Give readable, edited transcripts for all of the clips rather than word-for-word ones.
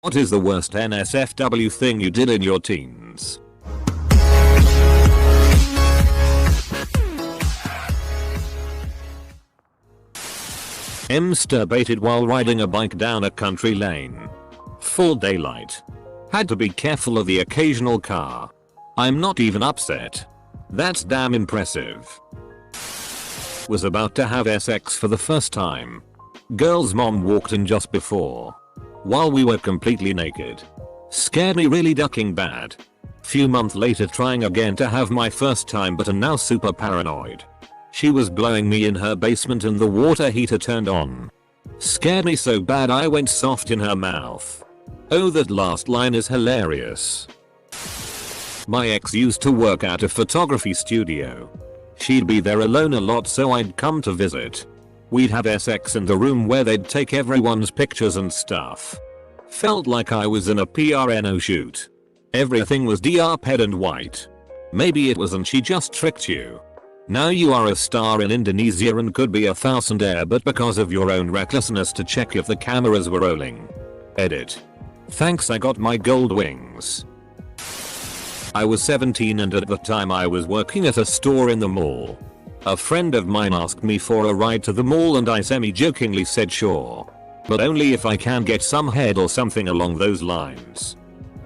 What is the worst NSFW thing you did in your teens? Masturbated while riding a bike down a country lane. Full daylight. Had to be careful of the occasional car. I'm not even upset. That's damn impressive. Was about to have sex for the first time. Girl's mom walked in just before. While we were completely naked. Scared me really ducking bad. Few months later trying again to have my first time but am now super paranoid. She was blowing me in her basement and the water heater turned on. Scared me so bad I went soft in her mouth. Oh, that last line is hilarious. My ex used to work at a photography studio. She'd be there alone a lot so I'd come to visit. We'd have sex in the room where they'd take everyone's pictures and stuff. Felt like I was in a PRNO shoot. Everything was dark and white. Maybe it wasn't, she just tricked you. Now you are a star in Indonesia and could be a thousandaire but because of your own recklessness to check if the cameras were rolling. Edit. Thanks, I got my gold wings. I was 17 and at the time I was working at a store in the mall. A friend of mine asked me for a ride to the mall and I semi-jokingly said sure. But only if I can get some head or something along those lines.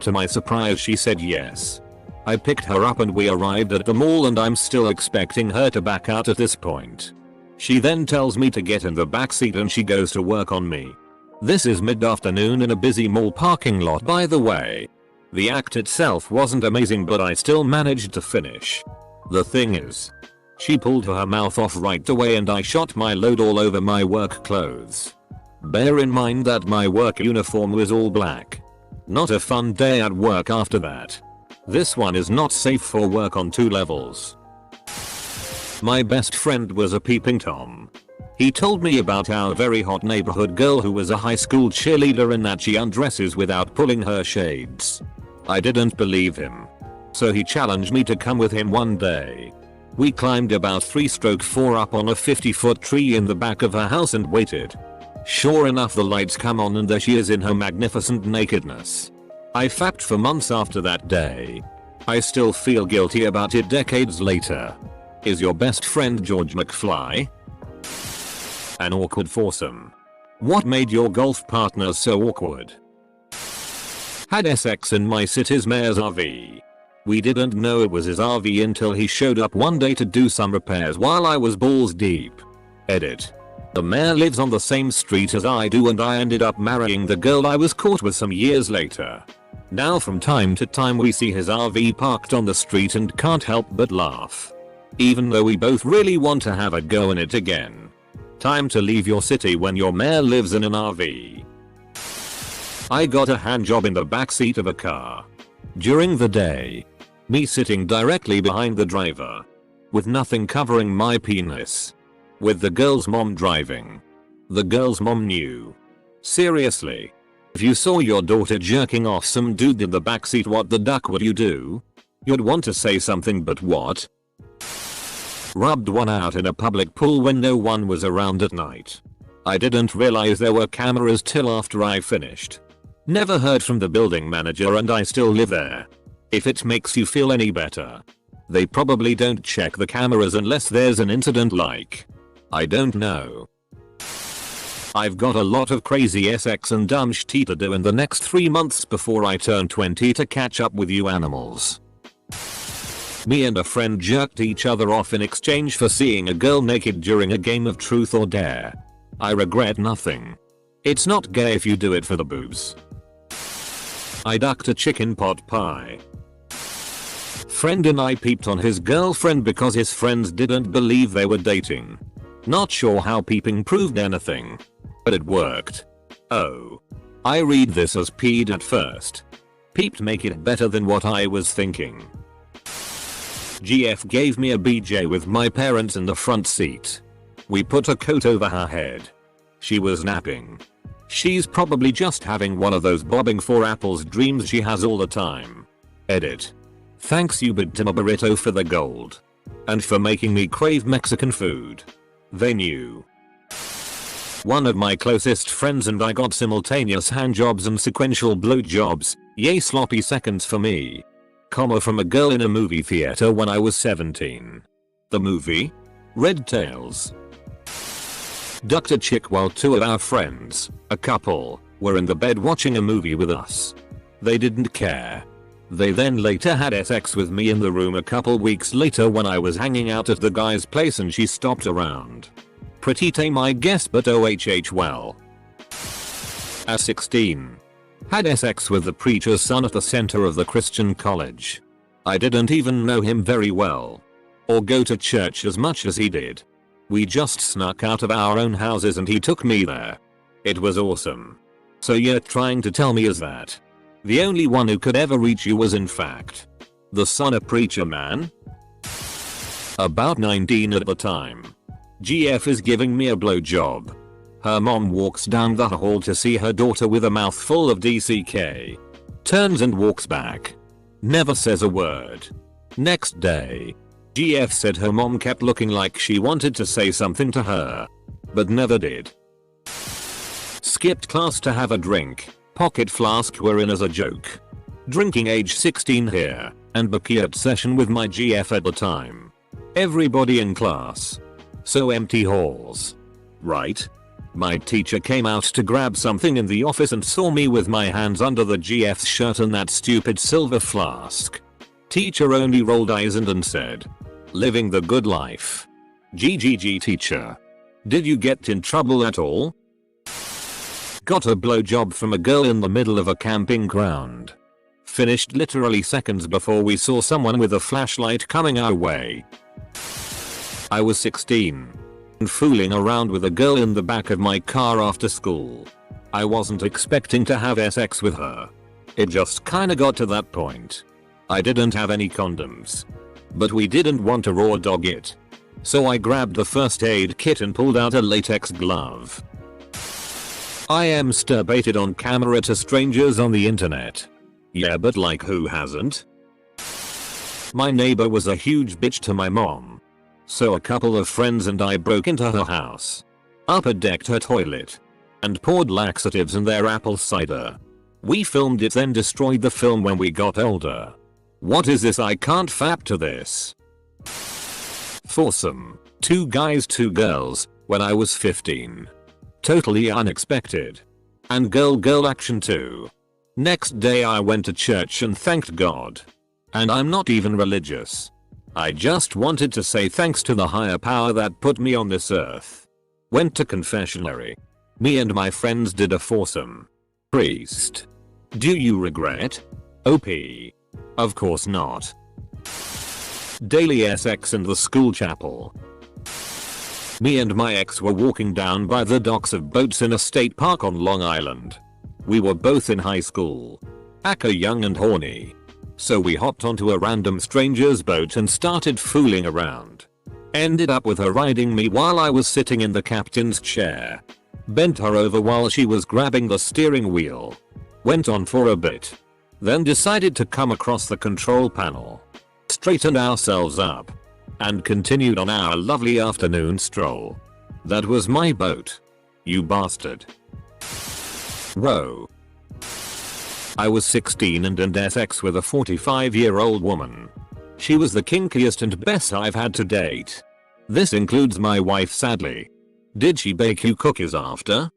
To my surprise she said yes. I picked her up and we arrived at the mall and I'm still expecting her to back out at this point. She then tells me to get in the backseat and she goes to work on me. This is mid-afternoon in a busy mall parking lot, by the way. The act itself wasn't amazing but I still managed to finish. The thing is, she pulled her mouth off right away and I shot my load all over my work clothes. Bear in mind that my work uniform was all black. Not a fun day at work after that. This one is not safe for work on 2 levels. My best friend was a peeping Tom. He told me about our very hot neighborhood girl who was a high school cheerleader and that she undresses without pulling her shades. I didn't believe him. So he challenged me to come with him one day. We climbed about 3/4 up on a 50-foot tree in the back of her house and waited. Sure enough, the lights come on and there she is in her magnificent nakedness. I fapped for months after that day. I still feel guilty about it decades later. Is your best friend George McFly? An awkward foursome. What made your golf partners so awkward? Had sex in my city's mayor's RV. We didn't know it was his RV until he showed up one day to do some repairs while I was balls deep. Edit. The mayor lives on the same street as I do and I ended up marrying the girl I was caught with some years later. Now from time to time we see his RV parked on the street and can't help but laugh. Even though we both really want to have a go in it again. Time to leave your city when your mayor lives in an RV. I got a handjob in the backseat of a car. During the day. Me sitting directly behind the driver. With nothing covering my penis. With the girl's mom driving. The girl's mom knew. Seriously. If you saw your daughter jerking off some dude in the backseat, what the duck would you do? You'd want to say something, but what? Rubbed one out in a public pool when no one was around at night. I didn't realize there were cameras till after I finished. Never heard from the building manager and I still live there. If it makes you feel any better. They probably don't check the cameras unless there's an incident like. I don't know. I've got a lot of crazy sex and dumb shit to do in the next 3 months before I turn 20 to catch up with you animals. Me and a friend jerked each other off in exchange for seeing a girl naked during a game of truth or dare. I regret nothing. It's not gay if you do it for the boobs. I ducked a chicken pot pie. Friend and I peeped on his girlfriend because his friends didn't believe they were dating. Not sure how peeping proved anything. But it worked. Oh. I read this as peed at first. Peeped make it better than what I was thinking. GF gave me a BJ with my parents in the front seat. We put a coat over her head. She was napping. She's probably just having one of those bobbing for apples dreams she has all the time. Edit. Thanks you Big Tim Burrito for the gold. And for making me crave Mexican food. They knew. One of my closest friends and I got simultaneous handjobs and sequential blowjobs, yay sloppy seconds for me. From a girl in a movie theater when I was 17. The movie? Red Tails. Ducked a chick while two of our friends, a couple, were in the bed watching a movie with us. They didn't care. They then later had sex with me in the room a couple weeks later when I was hanging out at the guy's place and she stopped around. Pretty tame I guess, but OHH well. At 16. Had sex with the preacher's son at the center of the Christian college. I didn't even know him very well. Or go to church as much as he did. We just snuck out of our own houses and he took me there. It was awesome. So you're trying to tell me is that the only one who could ever reach you was in fact the son of preacher man? About 19 at the time. GF is giving me a blowjob. Her mom walks down the hall to see her daughter with a mouthful of DCK. Turns and walks back. Never says a word. Next day. GF said her mom kept looking like she wanted to say something to her. But never did. Skipped class to have a drink. Pocket flask were in as a joke. Drinking age 16 here. And backyard session with my GF at the time. Everybody in class. So empty halls. Right? My teacher came out to grab something in the office and saw me with my hands under the GF's shirt and that stupid silver flask. Teacher only rolled eyes and said, "Living the good life." GGG teacher. Did you get in trouble at all? Got a blowjob from a girl in the middle of a camping ground. Finished literally seconds before we saw someone with a flashlight coming our way. I was 16. And fooling around with a girl in the back of my car after school. I wasn't expecting to have sex with her. It just kinda got to that point. I didn't have any condoms. But we didn't want to raw dog it. So I grabbed the first aid kit and pulled out a latex glove. I am masturbated on camera to strangers on the internet. Yeah, but like who hasn't? My neighbor was a huge bitch to my mom. So a couple of friends and I broke into her house. Upper decked her toilet. And poured laxatives in their apple cider. We filmed it then destroyed the film when we got older. What is this? I can't fap to this. Foursome. 2 guys 2 girls when I was 15. Totally unexpected. And girl action too. Next day I went to church and thanked God. And I'm not even religious. I just wanted to say thanks to the higher power that put me on this earth. Went to confessionary. Me and my friends did a foursome. Priest. Do you regret? OP. Of course not. Daily sex in the school chapel. Me and my ex were walking down by the docks of boats in a state park on Long Island. We were both in high school. Aka young and horny. So we hopped onto a random stranger's boat and started fooling around. Ended up with her riding me while I was sitting in the captain's chair. Bent her over while she was grabbing the steering wheel. Went on for a bit. Then decided to come across the control panel. Straightened ourselves up. And continued on our lovely afternoon stroll. That was my boat. You bastard. Whoa. I was 16 and had sex with a 45-year-old woman. She was the kinkiest and best I've had to date. This includes my wife sadly. Did she bake you cookies after?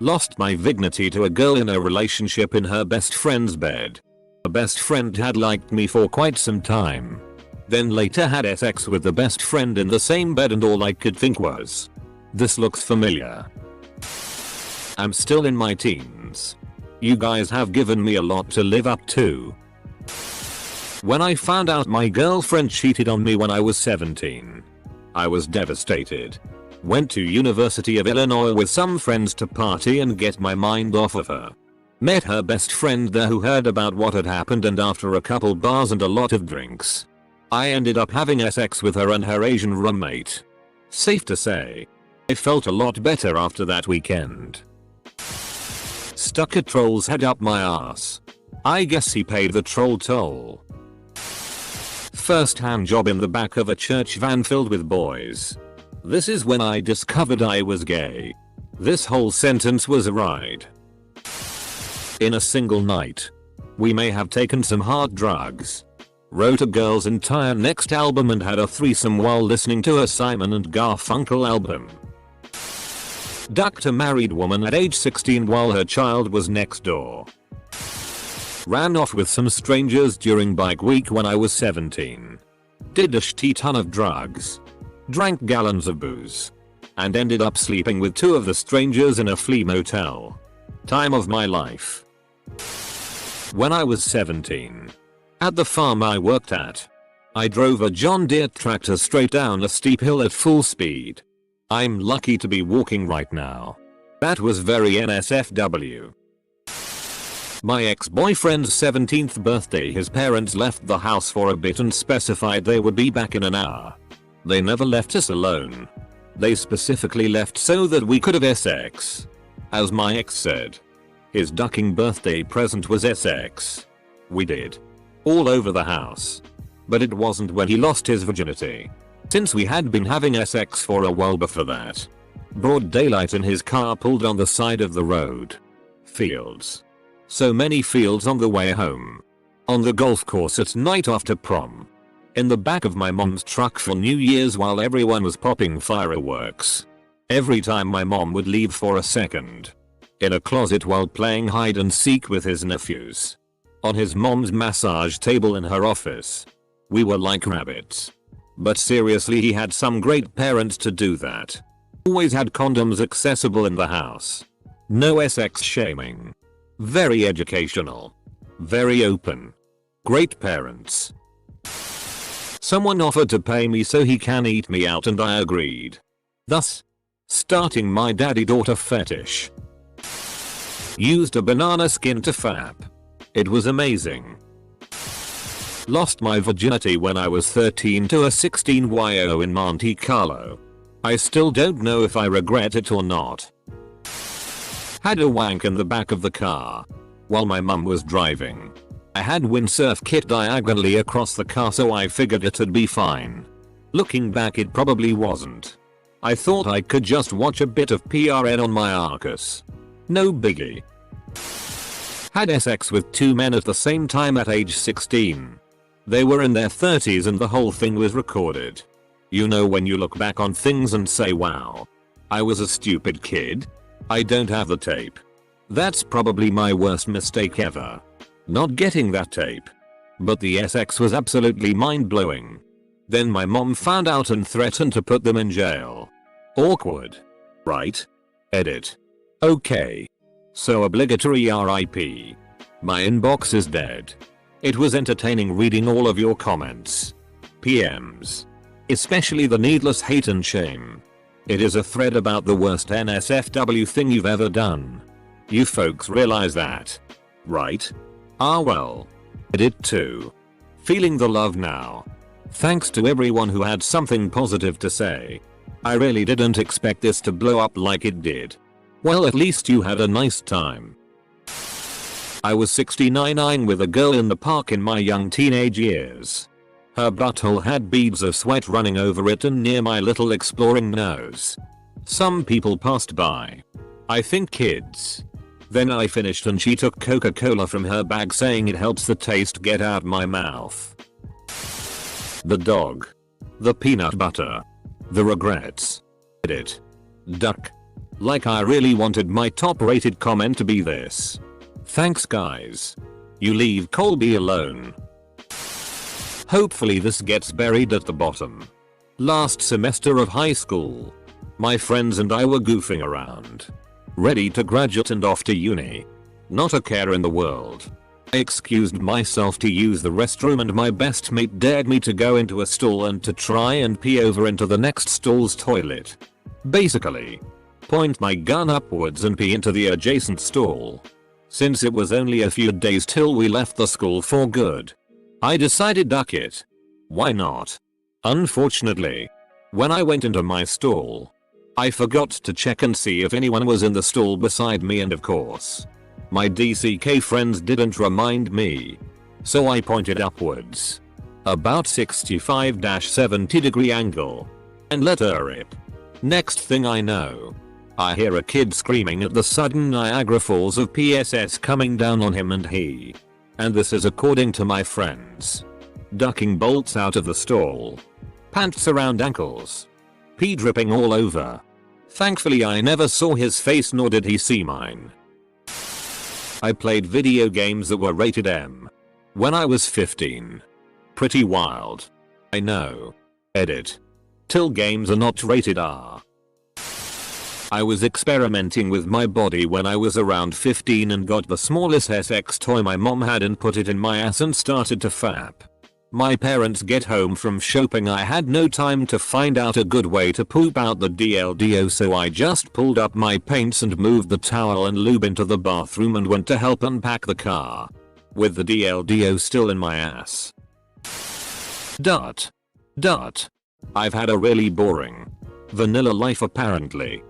Lost my virginity to a girl in a relationship in her best friend's bed. A best friend had liked me for quite some time. Then later had sex with the best friend in the same bed and all I could think was, this looks familiar. I'm still in my teens. You guys have given me a lot to live up to. When I found out my girlfriend cheated on me when I was 17, I was devastated. Went to University of Illinois with some friends to party and get my mind off of her. Met her best friend there who heard about what had happened, and after a couple bars and a lot of drinks, I ended up having sex with her and her Asian roommate. Safe to say, I felt a lot better after that weekend. Stuck a troll's head up my ass. I guess he paid the troll toll. First hand job in the back of a church van filled with boys. This is when I discovered I was gay. This whole sentence was a ride. In a single night. We may have taken some hard drugs. Wrote a girl's entire next album and had a threesome while listening to a Simon and Garfunkel album. Ducked a married woman at age 16 while her child was next door. Ran off with some strangers during bike week when I was 17. Did a shitty ton of drugs. Drank gallons of booze. And ended up sleeping with 2 of the strangers in a flea motel. Time of my life. When I was 17. At the farm I worked at. I drove a John Deere tractor straight down a steep hill at full speed. I'm lucky to be walking right now. That was very NSFW. My ex-boyfriend's 17th birthday, his parents left the house for a bit and specified they would be back in an hour. They never left us alone. They specifically left so that we could have sex. As my ex said. His ducking birthday present was sex. We did. All over the house. But it wasn't when he lost his virginity. Since we had been having sex for a while before that. Broad daylight in his car pulled on the side of the road. Fields. So many fields on the way home. On the golf course at night after prom. In the back of my mom's truck for New Year's while everyone was popping fireworks. Every time my mom would leave for a second. In a closet while playing hide and seek with his nephews. On his mom's massage table in her office. We were like rabbits. But seriously, he had some great parents to do that. Always had condoms accessible in the house. No sex shaming. Very educational. Very open. Great parents. Someone offered to pay me so he can eat me out and I agreed. Thus, starting my daddy-daughter fetish. Used a banana skin to fap. It was amazing. Lost my virginity when I was 13 to a 16-year-old in Monte Carlo. I still don't know if I regret it or not. Had a wank in the back of the car. While my mum was driving. I had windsurf kit diagonally across the car so I figured it'd be fine. Looking back, it probably wasn't. I thought I could just watch a bit of PRN on my Arcus. No biggie. Had sex with 2 men at the same time at age 16. They were in their 30s and the whole thing was recorded. You know when you look back on things and say, wow. I was a stupid kid. I don't have the tape. That's probably my worst mistake ever. Not getting that tape. But the sex was absolutely mind-blowing. Then my mom found out and threatened to put them in jail. Awkward. Right? Edit. Okay. So obligatory RIP. My inbox is dead. It was entertaining reading all of your comments. PMs. Especially the needless hate and shame. It is a thread about the worst NSFW thing you've ever done. You folks realize that. Right? Ah well. I did too. Feeling the love now. Thanks to everyone who had something positive to say. I really didn't expect this to blow up like it did. Well, at least you had a nice time. I was 69 with a girl in the park in my young teenage years. Her butthole had beads of sweat running over it and near my little exploring nose. Some people passed by. I think kids. Then I finished and she took Coca-Cola from her bag saying it helps the taste get out my mouth. The dog. The peanut butter. The regrets. Edit. Duck. Like I really wanted my top rated comment to be this. Thanks guys. You leave Colby alone. Hopefully this gets buried at the bottom. Last semester of high school. My friends and I were goofing around. Ready to graduate and off to uni. Not a care in the world. I excused myself to use the restroom and my best mate dared me to go into a stall and to try and pee over into the next stall's toilet. Basically, point my gun upwards and pee into the adjacent stall. Since it was only a few days till we left the school for good, I decided duck it. Why not? Unfortunately, when I went into my stall, I forgot to check and see if anyone was in the stall beside me, and of course, my DCK friends didn't remind me. So I pointed upwards. About 65-70 degree angle. And let her rip. Next thing I know, I hear a kid screaming at the sudden Niagara Falls of PSS coming down on him, and this is according to my friends, ducking bolts out of the stall, pants around ankles, pee dripping all over. Thankfully I never saw his face nor did he see mine. I played video games that were rated M when I was 15. Pretty wild. I know. Edit. Till games are not rated R. I was experimenting with my body when I was around 15 and got the smallest SX toy my mom had and put it in my ass and started to fap. My parents get home from shopping. I had no time to find out a good way to poop out the DLDO, so I just pulled up my paints and moved the towel and lube into the bathroom and went to help unpack the car, with the DLDO still in my ass. I've had a really boring, vanilla life apparently.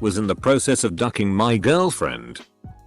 Was in the process of ducking my girlfriend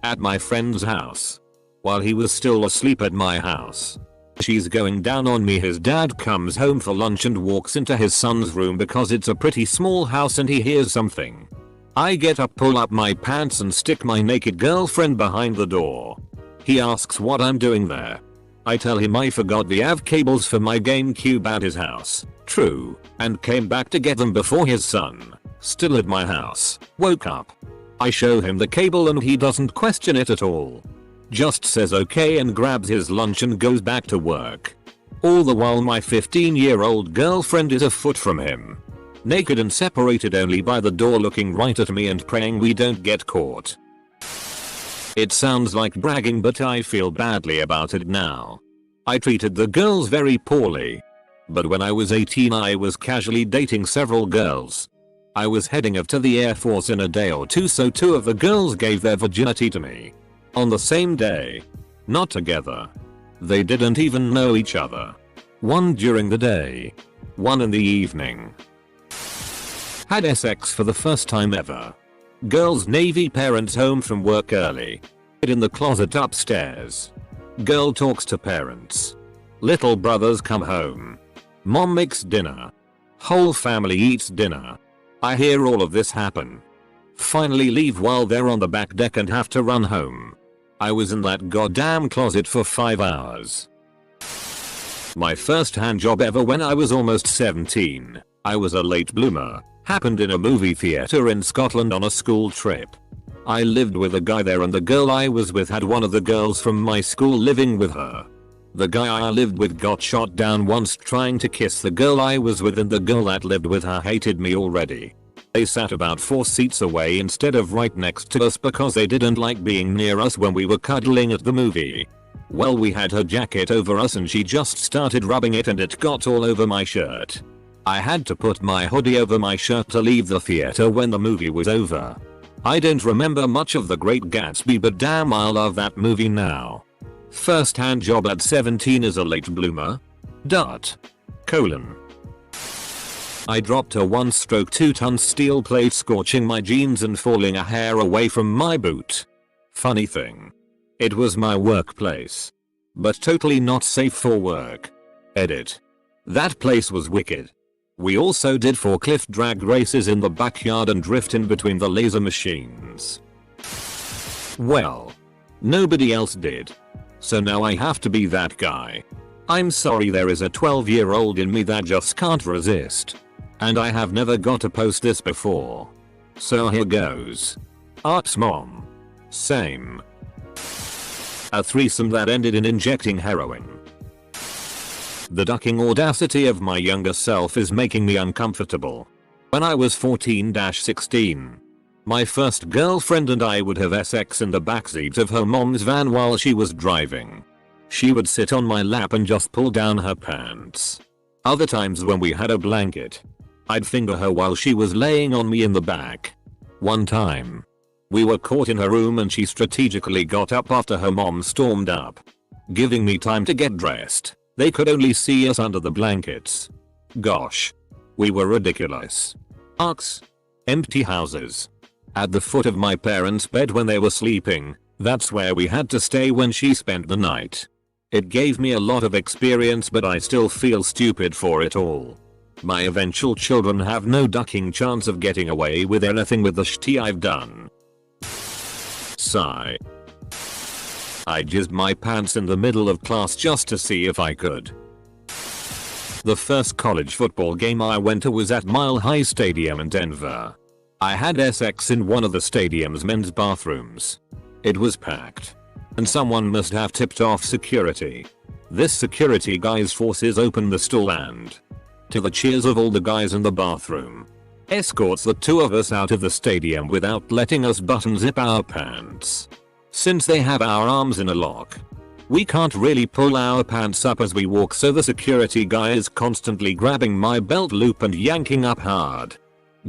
at my friend's house while he was still asleep at my house. She's going down on me. His dad comes home for lunch and walks into his son's room because it's a pretty small house and he hears something. I get up, pull up my pants and stick my naked girlfriend behind the door. He asks what I'm doing there. I tell him I forgot the AV cables for my GameCube at his house. True, and came back to get them before his son, still at my house, woke up. I show him the cable and he doesn't question it at all. Just says okay and grabs his lunch and goes back to work. All the while my 15-year-old girlfriend is a foot from him, naked and separated only by the door, looking right at me and praying we don't get caught. It sounds like bragging, but I feel badly about it now. I treated the girls very poorly. But when I was 18 I was casually dating several girls. I was heading off to the Air Force in a day or two, so 2 of the girls gave their virginity to me on the same day. Not together. They didn't even know each other. One during the day, one in the evening. Had sex for the first time ever. Girl's Navy parents home from work early. In the closet upstairs. Girl talks to parents. Little brothers come home. Mom makes dinner. Whole family eats dinner. I hear all of this happen. Finally leave while they're on the back deck and have to run home. I was in that goddamn closet for 5 hours. My first hand job ever when I was almost 17. I was a late bloomer. Happened in a movie theater in Scotland on a school trip. I lived with a guy there and the girl I was with had one of the girls from my school living with her. The guy I lived with got shot down once trying to kiss the girl I was with, and the girl that lived with her hated me already. They sat about 4 seats away instead of right next to us because they didn't like being near us when we were cuddling at the movie. Well, we had her jacket over us and she just started rubbing it and it got all over my shirt. I had to put my hoodie over my shirt to leave the theater when the movie was over. I don't remember much of The Great Gatsby, but damn I love that movie now. First hand job at 17 as a late bloomer. I dropped a 1-stroke 2-ton steel plate, scorching my jeans and falling a hair away from my boot. Funny thing, it was my workplace, but totally not safe for work. Edit. That place was wicked. We also did forklift drag races in the backyard and drift in between the laser machines. Well, nobody else did. So now I have to be that guy. I'm sorry, there is a 12-year-old in me that just can't resist. And I have never got to post this before. So here goes. Art's mom. Same. A threesome that ended in injecting heroin. The ducking audacity of my younger self is making me uncomfortable. When I was 14-16, my first girlfriend and I would have sex in the backseat of her mom's van while she was driving. She would sit on my lap and just pull down her pants. Other times when we had a blanket, I'd finger her while she was laying on me in the back. One time, we were caught in her room and she strategically got up after her mom stormed up, giving me time to get dressed. They could only see us under the blankets. Gosh. We were ridiculous. Arcs. Empty houses. At the foot of my parents' bed when they were sleeping, that's where we had to stay when she spent the night. It gave me a lot of experience, but I still feel stupid for it all. My eventual children have no ducking chance of getting away with anything with the shit I've done. Sigh. I jizzed my pants in the middle of class just to see if I could. The first college football game I went to was at Mile High Stadium in Denver. I had sex in one of the stadium's men's bathrooms. It was packed. And someone must have tipped off security. This security guy's forces opened the stall and, to the cheers of all the guys in the bathroom, escorts the two of us out of the stadium without letting us button zip our pants. Since they have our arms in a lock, we can't really pull our pants up as we walk, so the security guy is constantly grabbing my belt loop and yanking up hard,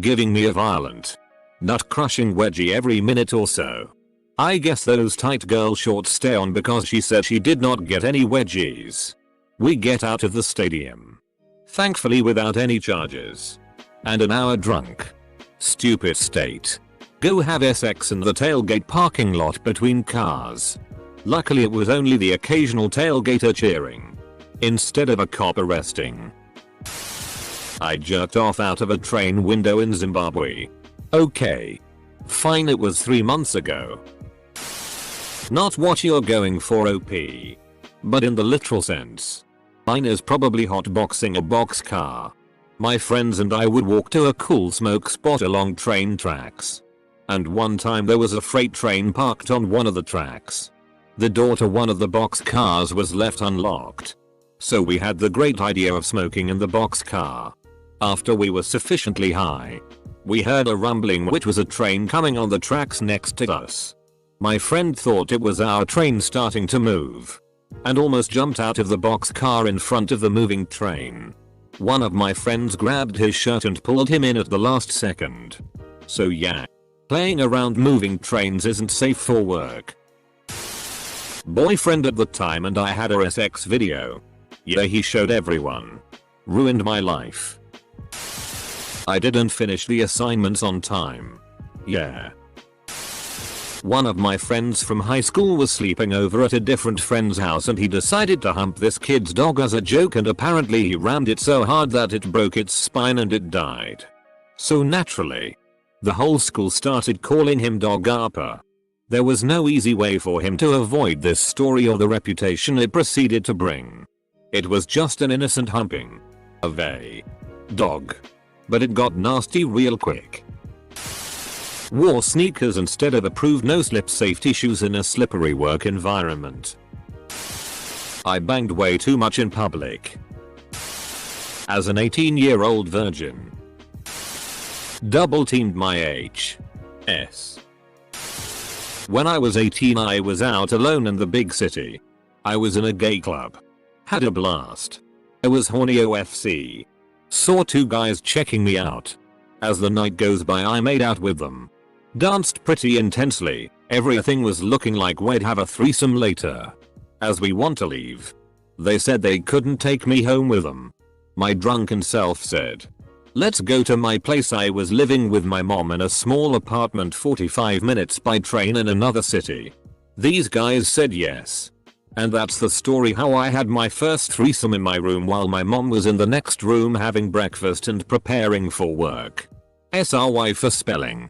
giving me a violent, nut-crushing wedgie every minute or so. I guess those tight girl shorts stay on because she said she did not get any wedgies. We get out of the stadium, thankfully without any charges, and an hour drunk. Stupid state. Go have sex in the tailgate parking lot between cars. Luckily it was only the occasional tailgater cheering, instead of a cop arresting. I jerked off out of a train window in Zimbabwe. Okay. Fine, it was 3 months ago. Not what you're going for, OP. But in the literal sense. Mine is probably hotboxing a boxcar. My friends and I would walk to a cool smoke spot along train tracks. And one time there was a freight train parked on one of the tracks. The door to one of the boxcars was left unlocked. So we had the great idea of smoking in the boxcar. After we were sufficiently high, we heard a rumbling, which was a train coming on the tracks next to us. My friend thought it was our train starting to move, and almost jumped out of the boxcar in front of the moving train. One of my friends grabbed his shirt and pulled him in at the last second. So yeah, playing around moving trains isn't safe for work. Boyfriend at the time and I had a sex video. Yeah, he showed everyone. Ruined my life. I didn't finish the assignments on time. Yeah. One of my friends from high school was sleeping over at a different friend's house and he decided to hump this kid's dog as a joke, and apparently he rammed it so hard that it broke its spine and it died. So naturally, the whole school started calling him Dog Harper. There was no easy way for him to avoid this story or the reputation it proceeded to bring. It was just an innocent humping of a dog. But it got nasty real quick. Wore sneakers instead of approved no-slip safety shoes in a slippery work environment. I banged way too much in public. As an 18-year-old virgin. Double teamed my HS. When I was 18 I was out alone in the big city. I was in a gay club. Had a blast. I was horny OFC. Saw two guys checking me out. As the night goes by I made out with them. Danced pretty intensely. Everything was looking like we'd have a threesome later. As we want to leave, they said they couldn't take me home with them. My drunken self said, "Let's go to my place." I was living with my mom in a small apartment 45 minutes by train in another city. These guys said yes. And that's the story how I had my first threesome in my room while my mom was in the next room having breakfast and preparing for work. SRY for spelling.